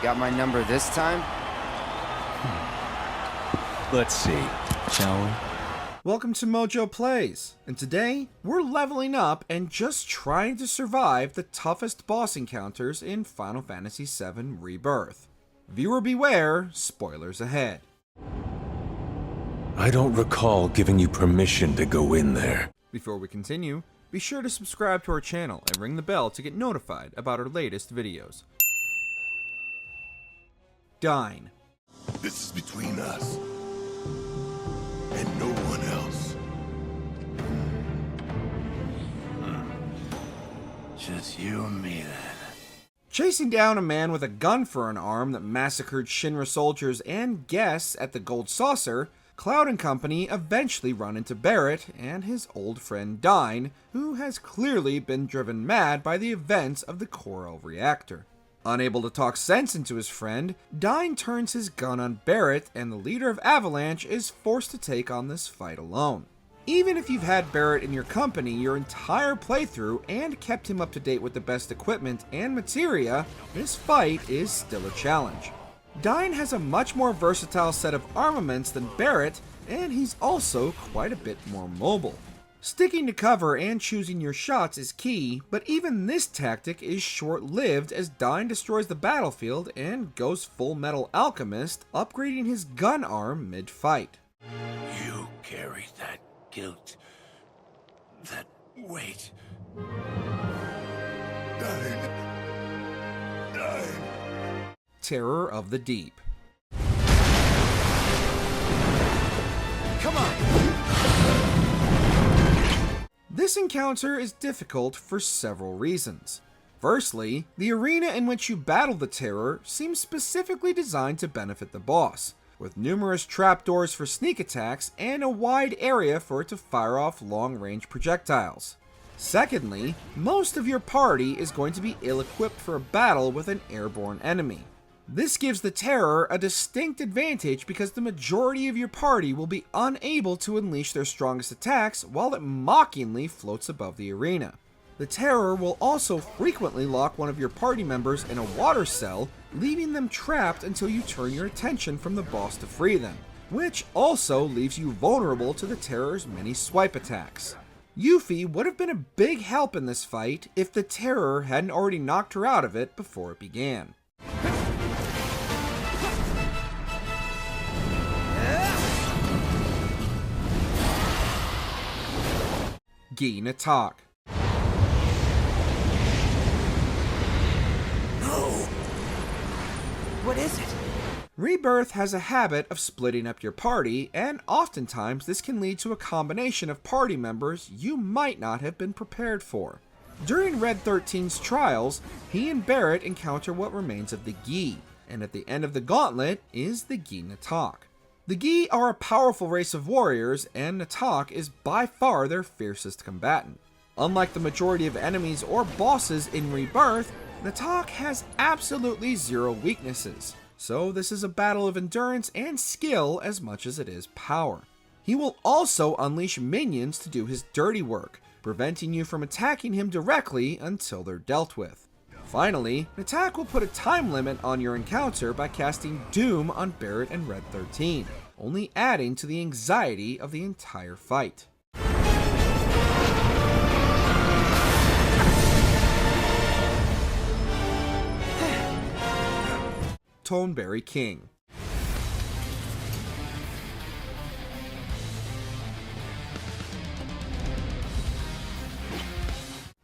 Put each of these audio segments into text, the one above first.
Got my number this time? Let's see, shall we? Welcome to MojoPlays, and today we're leveling up and just trying to survive the toughest boss encounters in Final Fantasy VII Rebirth. Viewer beware, spoilers ahead. I don't recall giving you permission to go in there. Before we continue, be sure to subscribe to our channel and ring the bell to get notified about our latest videos. Dine. This is between us and no one else. Just you and me then. Chasing down a man with a gun for an arm that massacred Shinra soldiers and guests at the Gold Saucer, Cloud and company eventually run into Barret and his old friend Dine, who has clearly been driven mad by the events of the Corel reactor. Unable to talk sense into his friend, Dine turns his gun on Barret, and the leader of Avalanche is forced to take on this fight alone. Even if you've had Barret in your company your entire playthrough and kept him up to date with the best equipment and materia, this fight is still a challenge. Dine has a much more versatile set of armaments than Barret, and he's also quite a bit more mobile. Sticking to cover and choosing your shots is key, but even this tactic is short-lived as Dine destroys the battlefield and goes full metal alchemist, upgrading his gun arm mid-fight. You carry that guilt, that weight. Dine. Terror of the Deep. Come on! This encounter is difficult for several reasons. Firstly, the arena in which you battle the Terror seems specifically designed to benefit the boss, with numerous trapdoors for sneak attacks and a wide area for it to fire off long-range projectiles. Secondly, most of your party is going to be ill-equipped for a battle with an airborne enemy. This gives the Terror a distinct advantage because the majority of your party will be unable to unleash their strongest attacks while it mockingly floats above the arena. The Terror will also frequently lock one of your party members in a water cell, leaving them trapped until you turn your attention from the boss to free them, which also leaves you vulnerable to the Terror's many swipe attacks. Yuffie would have been a big help in this fight if the Terror hadn't already knocked her out of it before it began. Gan attack. No! What is it? Rebirth has a habit of splitting up your party, and oftentimes this can lead to a combination of party members you might not have been prepared for. During Red 13's trials, he and Barret encounter what remains of the Gi, and at the end of the gauntlet is the Gi attack. The Gi are a powerful race of warriors, and Natak is by far their fiercest combatant. Unlike the majority of enemies or bosses in Rebirth, Natak has absolutely zero weaknesses, so this is a battle of endurance and skill as much as it is power. He will also unleash minions to do his dirty work, preventing you from attacking him directly until they're dealt with. Finally, Natak will put a time limit on your encounter by casting Doom on Barret and Red 13, only adding to the anxiety of the entire fight. Tonberry King.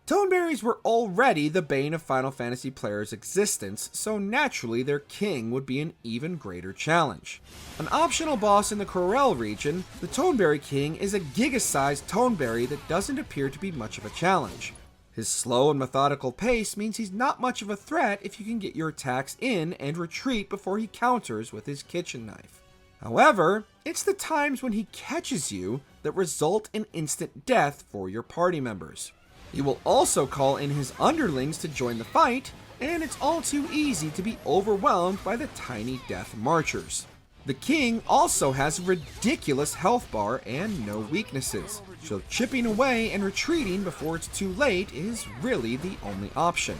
Tonberries were already the bane of Final Fantasy players' existence, so naturally their king would be an even greater challenge. An optional boss in the Corel region, the Tonberry King is a giga-sized Tonberry that doesn't appear to be much of a challenge. His slow and methodical pace means he's not much of a threat if you can get your attacks in and retreat before he counters with his kitchen knife. However, it's the times when he catches you that result in instant death for your party members. He will also call in his underlings to join the fight, and it's all too easy to be overwhelmed by the tiny death marchers. The king also has a ridiculous health bar and no weaknesses, so chipping away and retreating before it's too late is really the only option.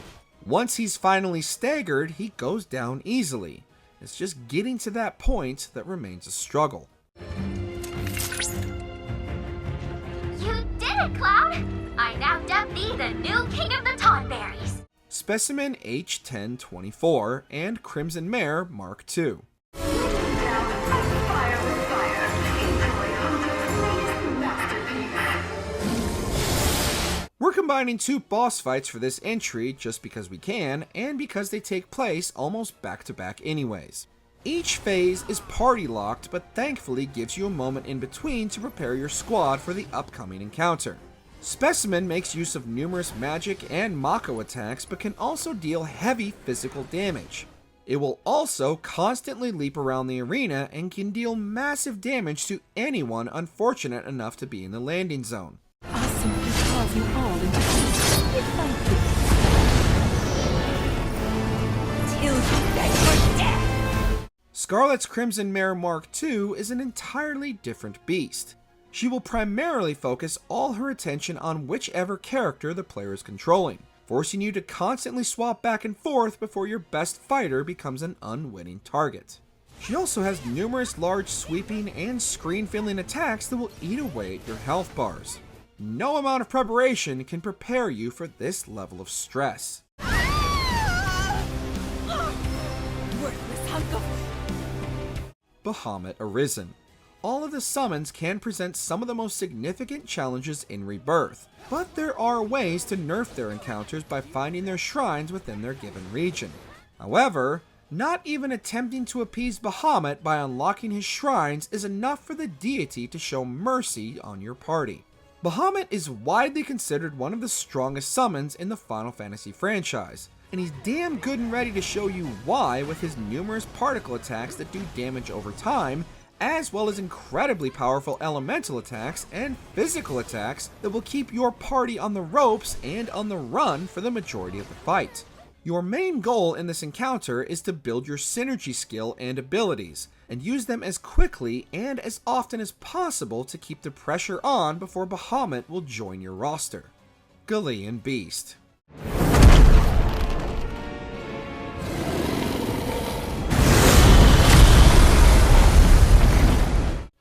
Once he's finally staggered, he goes down easily. It's just getting to that point that remains a struggle. You did it, Cloud! I now dub thee the new king of the Tonberries. Specimen H1024 and Crimson Mare Mark II. We're combining two boss fights for this entry just because we can, and because they take place almost back to back anyways. Each phase is party locked, but thankfully gives you a moment in between to prepare your squad for the upcoming encounter. Specimen makes use of numerous magic and Mako attacks, but can also deal heavy physical damage. It will also constantly leap around the arena and can deal massive damage to anyone unfortunate enough to be in the landing zone. I'll simply carve you all into pieces if I please. Till you beg for death! Scarlet's Crimson Mare Mark II is an entirely different beast. She will primarily focus all her attention on whichever character the player is controlling, forcing you to constantly swap back and forth before your best fighter becomes an unwitting target. She also has numerous large sweeping and screen-filling attacks that will eat away at your health bars. No amount of preparation can prepare you for this level of stress. Worthless hunk of... Bahamut Arisen. All of the summons can present some of the most significant challenges in Rebirth, but there are ways to nerf their encounters by finding their shrines within their given region. However, not even attempting to appease Bahamut by unlocking his shrines is enough for the deity to show mercy on your party. Bahamut is widely considered one of the strongest summons in the Final Fantasy franchise, and he's damn good and ready to show you why with his numerous particle attacks that do damage over time, as well as incredibly powerful elemental attacks and physical attacks that will keep your party on the ropes and on the run for the majority of the fight. Your main goal in this encounter is to build your synergy skill and abilities, and use them as quickly and as often as possible to keep the pressure on before Bahamut will join your roster. Gan Beast.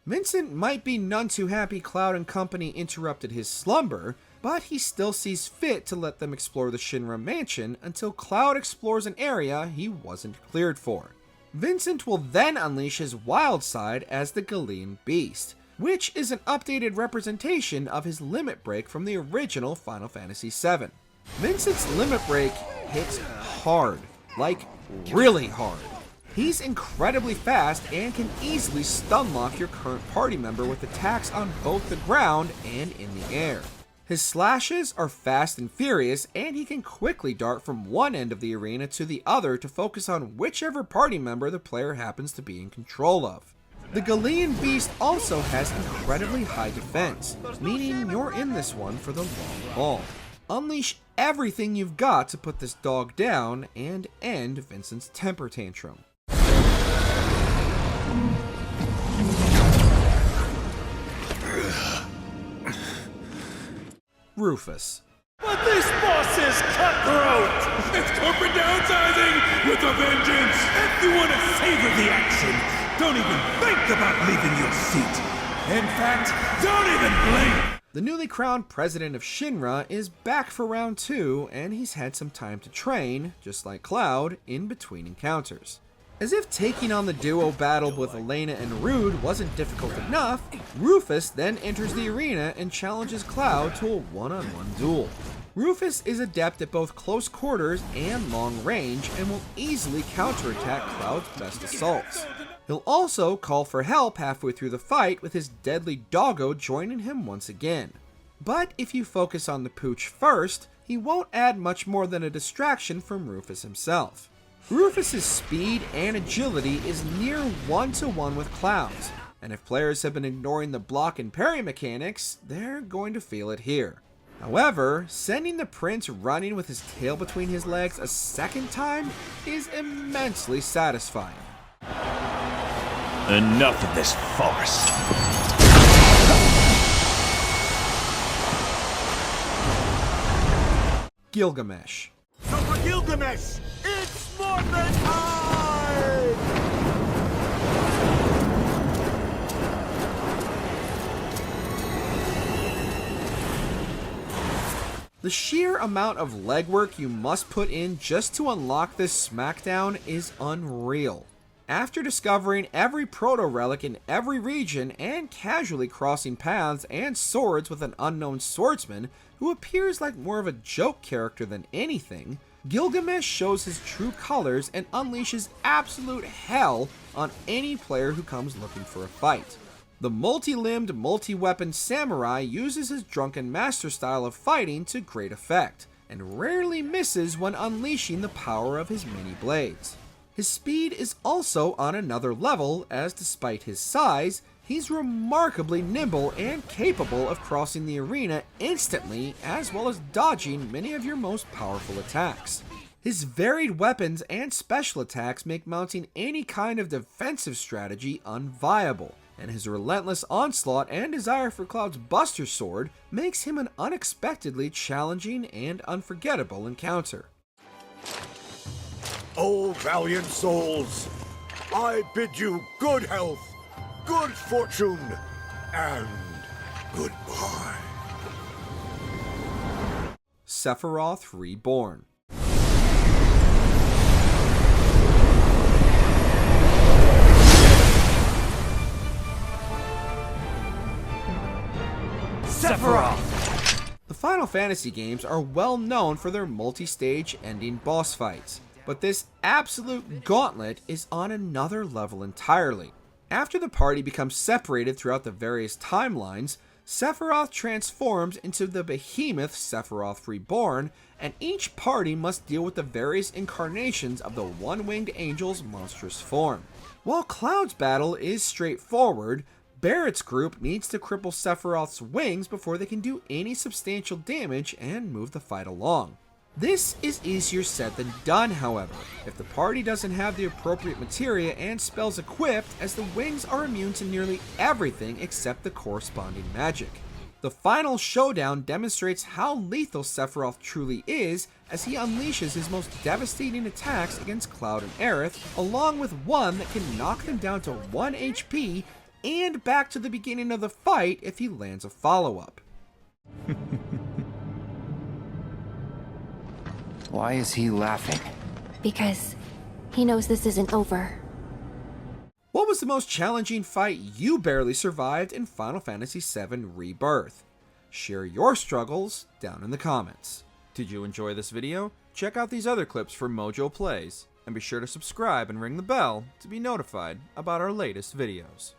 Vincent might be none too happy Cloud and company interrupted his slumber, but he still sees fit to let them explore the Shinra mansion until Cloud explores an area he wasn't cleared for. Vincent will then unleash his wild side as the Gan Beast, which is an updated representation of his limit break from the original Final Fantasy VII. Vincent's limit break hits hard, like really hard. He's incredibly fast and can easily stun lock your current party member with attacks on both the ground and in the air. His slashes are fast and furious, and he can quickly dart from one end of the arena to the other to focus on whichever party member the player happens to be in control of. The Gan Beast also has incredibly high defense, meaning you're in this one for the long haul. Unleash everything you've got to put this dog down and end Vincent's temper tantrum. Rufus. But this boss is cutthroat! It's corporate downsizing with a vengeance! If you want to savor the action, don't even think about leaving your seat. In fact, don't even blink! The newly crowned president of Shinra is back for round 2, and he's had some time to train, just like Cloud, in between encounters. As if taking on the duo battle with Elena and Rude wasn't difficult enough, Rufus then enters the arena and challenges Cloud to a one-on-one duel. Rufus is adept at both close quarters and long range and will easily counterattack Cloud's best assaults. He'll also call for help halfway through the fight with his deadly doggo joining him once again. But if you focus on the pooch first, he won't add much more than a distraction from Rufus himself. Rufus's speed and agility is near 1-to-1 with Cloud's, and if players have been ignoring the block and parry mechanics, they're going to feel it here. However, sending the prince running with his tail between his legs a second time is immensely satisfying. Enough of this farce. Gilgamesh. So what Gilgamesh! It's Morphin time! The sheer amount of legwork you must put in just to unlock this smackdown is unreal. After discovering every proto-relic in every region and casually crossing paths and swords with an unknown swordsman who appears like more of a joke character than anything, Gilgamesh shows his true colors and unleashes absolute hell on any player who comes looking for a fight. The multi-limbed, multi-weapon samurai uses his drunken master style of fighting to great effect, and rarely misses when unleashing the power of his many blades. His speed is also on another level, as despite his size, he's remarkably nimble and capable of crossing the arena instantly, as well as dodging many of your most powerful attacks. His varied weapons and special attacks make mounting any kind of defensive strategy unviable, and his relentless onslaught and desire for Cloud's Buster Sword makes him an unexpectedly challenging and unforgettable encounter. Oh, valiant souls, I bid you good health, good fortune, and goodbye. Sephiroth Reborn. Sephiroth! The Final Fantasy games are well known for their multi-stage ending boss fights, but this absolute gauntlet is on another level entirely. After the party becomes separated throughout the various timelines, Sephiroth transforms into the behemoth Sephiroth Reborn, and each party must deal with the various incarnations of the one-winged angel's monstrous form. While Cloud's battle is straightforward, Barrett's group needs to cripple Sephiroth's wings before they can do any substantial damage and move the fight along. This is easier said than done, however, if the party doesn't have the appropriate materia and spells equipped, as the wings are immune to nearly everything except the corresponding magic. The final showdown demonstrates how lethal Sephiroth truly is, as he unleashes his most devastating attacks against Cloud and Aerith, along with one that can knock them down to 1 HP and back to the beginning of the fight if he lands a follow-up. Why is he laughing? Because he knows this isn't over. What was the most challenging fight you barely survived in Final Fantasy VII Rebirth? Share your struggles down in the comments. Did you enjoy this video? Check out these other clips from MojoPlays, and be sure to subscribe and ring the bell to be notified about our latest videos.